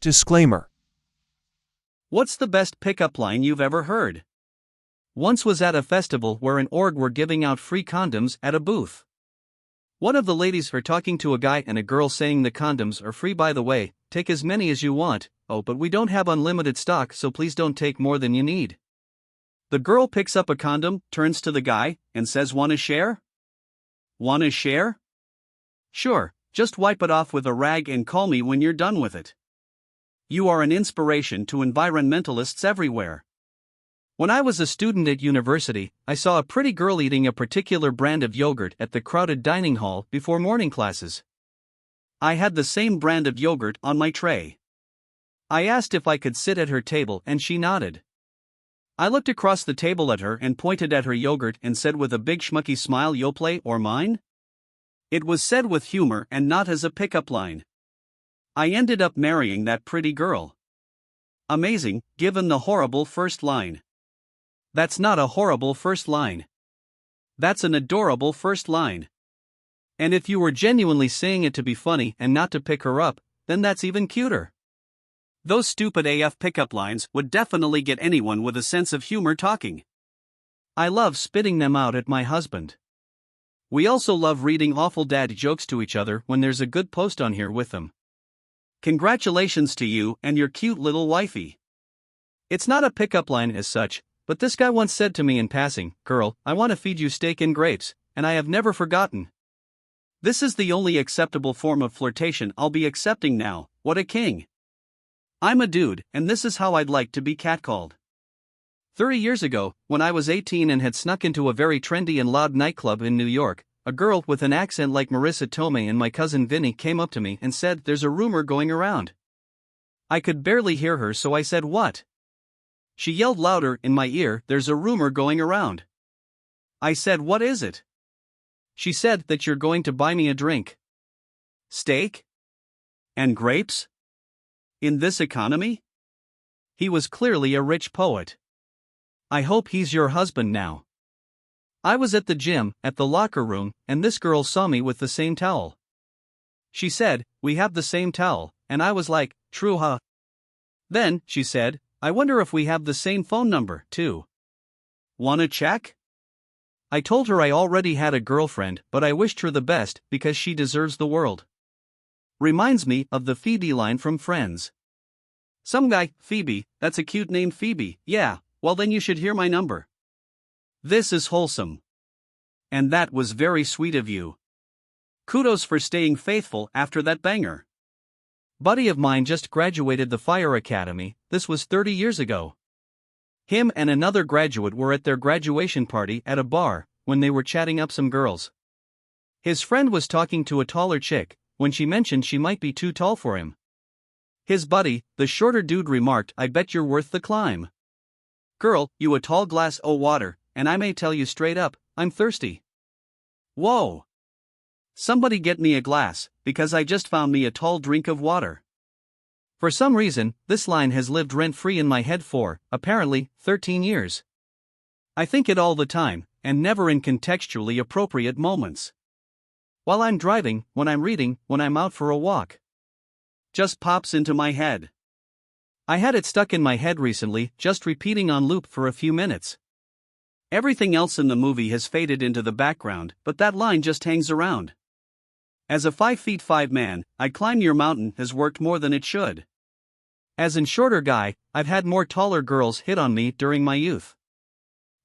Disclaimer. What's the best pickup line you've ever heard? Once was at a festival where an org were giving out free condoms at a booth. One of the ladies are talking to a guy and a girl saying the condoms are free, by the way, take as many as you want, oh but we don't have unlimited stock so please don't take more than you need. The girl picks up a condom, turns to the guy, and says, "Wanna share? Wanna share? Sure, just wipe it off with a rag and call me when you're done with it." You are an inspiration to environmentalists everywhere. When I was a student at university, I saw a pretty girl eating a particular brand of yogurt at the crowded dining hall before morning classes. I had the same brand of yogurt on my tray. I asked if I could sit at her table and she nodded. I looked across the table at her and pointed at her yogurt and said with a big schmucky smile, "Yo play or mine?" It was said with humor and not as a pickup line. I ended up marrying that pretty girl. Amazing, given the horrible first line. That's not a horrible first line. That's an adorable first line. And if you were genuinely saying it to be funny and not to pick her up, then that's even cuter. Those stupid AF pickup lines would definitely get anyone with a sense of humor talking. I love spitting them out at my husband. We also love reading awful dad jokes to each other when there's a good post on here with them. Congratulations to you and your cute little wifey. It's not a pickup line as such, but this guy once said to me in passing, "Girl, I want to feed you steak and grapes," and I have never forgotten. This is the only acceptable form of flirtation I'll be accepting now. What a king. I'm a dude, and this is how I'd like to be catcalled. 30 years ago, when I was 18 and had snuck into a very trendy and loud nightclub in New York, a girl with an accent like Marissa Tomei and my cousin Vinny came up to me and said, "There's a rumor going around." I could barely hear her, so I said, "What?" She yelled louder in my ear, "There's a rumor going around." I said, "What is it?" She said that you're going to buy me a drink. Steak? And grapes? In this economy? He was clearly a rich poet. I hope he's your husband now. I was at the gym, at the locker room, and this girl saw me with the same towel. She said, "We have the same towel," and I was like, "True huh?" Then, she said, "I wonder if we have the same phone number, too. Wanna check?" I told her I already had a girlfriend, but I wished her the best because she deserves the world. Reminds me of the Phoebe line from Friends. Some guy, "Phoebe, that's a cute name, Phoebe." "Yeah, well then you should hear my number." This is wholesome. And that was very sweet of you. Kudos for staying faithful after that banger. Buddy of mine just graduated the fire academy. This was 30 years ago. Him and another graduate were at their graduation party at a bar when they were chatting up some girls. His friend was talking to a taller chick when she mentioned she might be too tall for him. His buddy, the shorter dude, remarked, "I bet you're worth the climb. Girl, you a tall glass o' water, and I may tell you straight up, I'm thirsty." Whoa! Somebody get me a glass, because I just found me a tall drink of water. For some reason, this line has lived rent-free in my head for, apparently, 13 years. I think it all the time, and never in contextually appropriate moments. While I'm driving, when I'm reading, when I'm out for a walk. Just pops into my head. I had it stuck in my head recently, just repeating on loop for a few minutes. Everything else in the movie has faded into the background, but that line just hangs around. As a 5'5" man, I climb your mountain has worked more than it should. As a shorter guy, I've had more taller girls hit on me during my youth.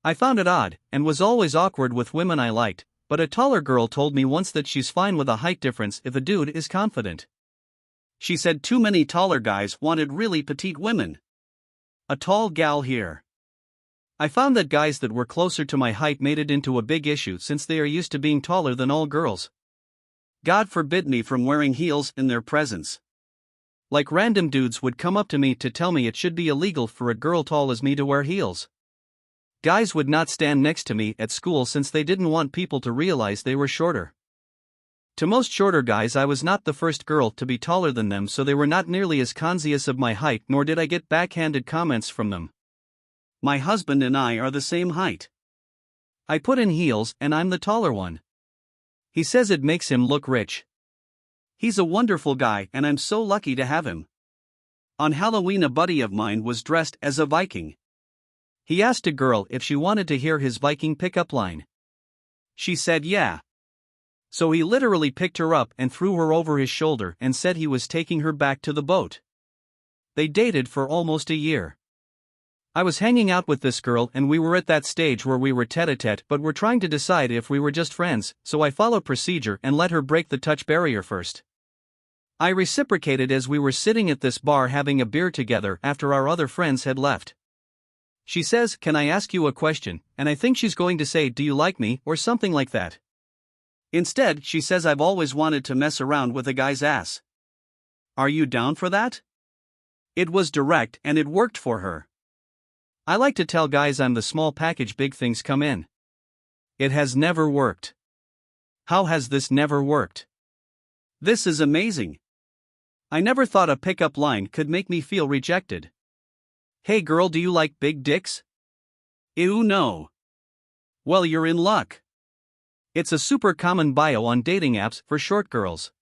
I found it odd, and was always awkward with women I liked, but a taller girl told me once that she's fine with a height difference if a dude is confident. She said too many taller guys wanted really petite women. A tall gal here. I found that guys that were closer to my height made it into a big issue since they are used to being taller than all girls. God forbid me from wearing heels in their presence. Like random dudes would come up to me to tell me it should be illegal for a girl tall as me to wear heels. Guys would not stand next to me at school since they didn't want people to realize they were shorter. To most shorter guys I was not the first girl to be taller than them, so they were not nearly as conscious of my height, nor did I get backhanded comments from them. My husband and I are the same height. I put in heels and I'm the taller one. He says it makes him look rich. He's a wonderful guy and I'm so lucky to have him. On Halloween, a buddy of mine was dressed as a Viking. He asked a girl if she wanted to hear his Viking pickup line. She said yeah. So he literally picked her up and threw her over his shoulder and said he was taking her back to the boat. They dated for almost a year. I was hanging out with this girl and we were at that stage where we were tete-a-tete but were trying to decide if we were just friends, so I followed procedure and let her break the touch barrier first. I reciprocated as we were sitting at this bar having a beer together after our other friends had left. She says, "Can I ask you a question?" and I think she's going to say, "Do you like me?" or something like that. Instead, she says, "I've always wanted to mess around with a guy's ass. Are you down for that?" It was direct and it worked for her. I like to tell guys I'm the small package big things come in. It has never worked. How has this never worked? This is amazing. I never thought a pickup line could make me feel rejected. "Hey girl, do you like big dicks?" Ew, no. Well, you're in luck. It's a super common bio on dating apps for short girls.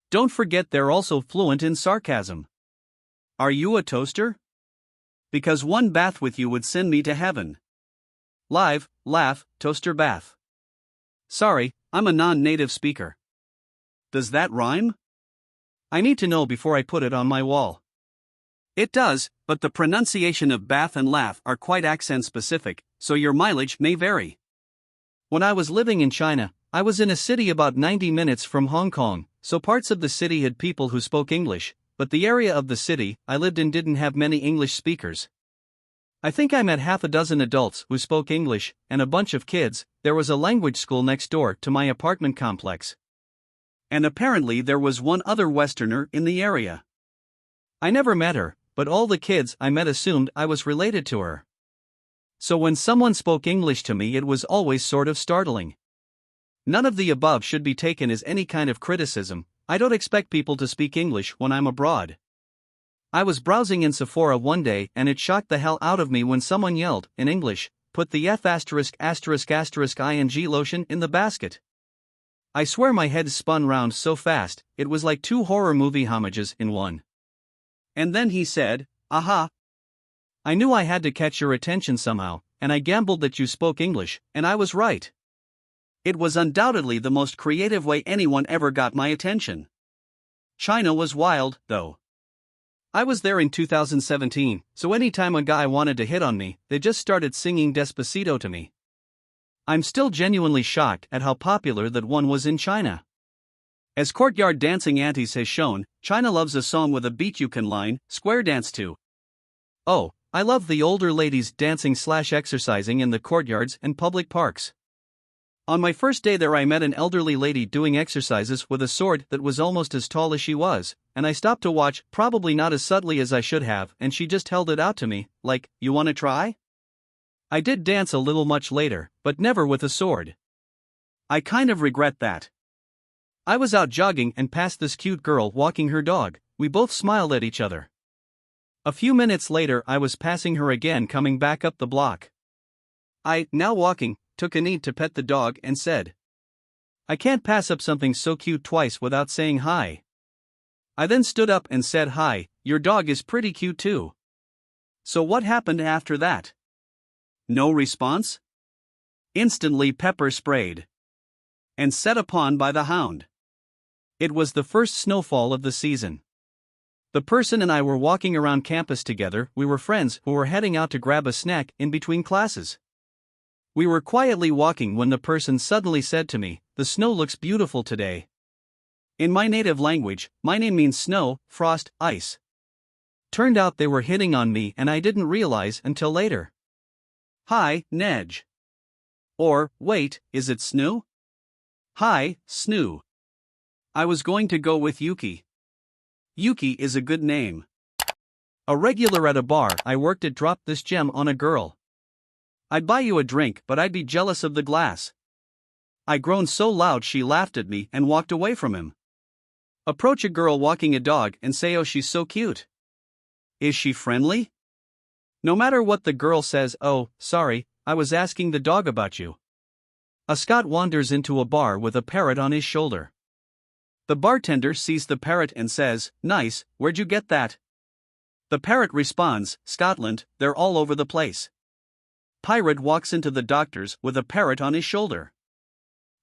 Don't forget they're also fluent in sarcasm. Are you a toaster? Because one bath with you would send me to heaven. Live, laugh, toaster bath. Sorry, I'm a non-native speaker. Does that rhyme? I need to know before I put it on my wall. It does, but the pronunciation of bath and laugh are quite accent specific, so your mileage may vary. When I was living in China, I was in a city about 90 minutes from Hong Kong, so parts of the city had people who spoke English, but the area of the city I lived in didn't have many English speakers. I think I met half a dozen adults who spoke English, and a bunch of kids. There was a language school next door to my apartment complex. And apparently there was one other Westerner in the area. I never met her, but all the kids I met assumed I was related to her. So when someone spoke English to me, it was always sort of startling. None of the above should be taken as any kind of criticism. I don't expect people to speak English when I'm abroad. I was browsing in Sephora one day and it shocked the hell out of me when someone yelled, in English, "Put the F******ing lotion in the basket." I swear my head spun round so fast, it was like two horror movie homages in one. And then he said, "Aha. I knew I had to catch your attention somehow, and I gambled that you spoke English, and I was right." It was undoubtedly the most creative way anyone ever got my attention. China was wild, though. I was there in 2017, so anytime a guy wanted to hit on me, they just started singing Despacito to me. I'm still genuinely shocked at how popular that one was in China. As Courtyard Dancing Aunties has shown, China loves a song with a beat you can line, square dance to. Oh, I love the older ladies dancing/exercising in the courtyards and public parks. On my first day there I met an elderly lady doing exercises with a sword that was almost as tall as she was, and I stopped to watch, probably not as subtly as I should have, and she just held it out to me, like, "You wanna try?" I did dance a little much later, but never with a sword. I kind of regret that. I was out jogging and passed this cute girl walking her dog. We both smiled at each other. A few minutes later I was passing her again coming back up the block. I, now walking, took a knee to pet the dog and said, "I can't pass up something so cute twice without saying hi." I then stood up and said, "Hi, your dog is pretty cute too." So what happened after that? No response? Instantly pepper sprayed. And set upon by the hound. It was the first snowfall of the season. The person and I were walking around campus together. We were friends who were heading out to grab a snack in between classes. We were quietly walking when the person suddenly said to me, "The snow looks beautiful today." In my native language, my name means snow, frost, ice. Turned out they were hitting on me and I didn't realize until later. "Hi, Nedge." Or, wait, is it Snoo? "Hi, Snoo." I was going to go with Yuki. Yuki is a good name. A regular at a bar I worked at dropped this gem on a girl. "I'd buy you a drink, but I'd be jealous of the glass." I groaned so loud she laughed at me and walked away from him. Approach a girl walking a dog and say, "Oh, she's so cute." Is she friendly? No matter what the girl says, "Oh, sorry, I was asking the dog about you." A Scot wanders into a bar with a parrot on his shoulder. The bartender sees the parrot and says, "Nice, where'd you get that?" The parrot responds, Scotland, they're all over the place. Pirate walks into the doctor's with a parrot on his shoulder.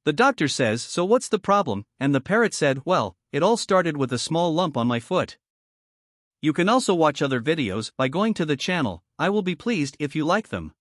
The doctor says, so what's the problem? And the parrot said, well, it all started with a small lump on my foot. You can also watch other videos by going to the channel. I will be pleased if you like them.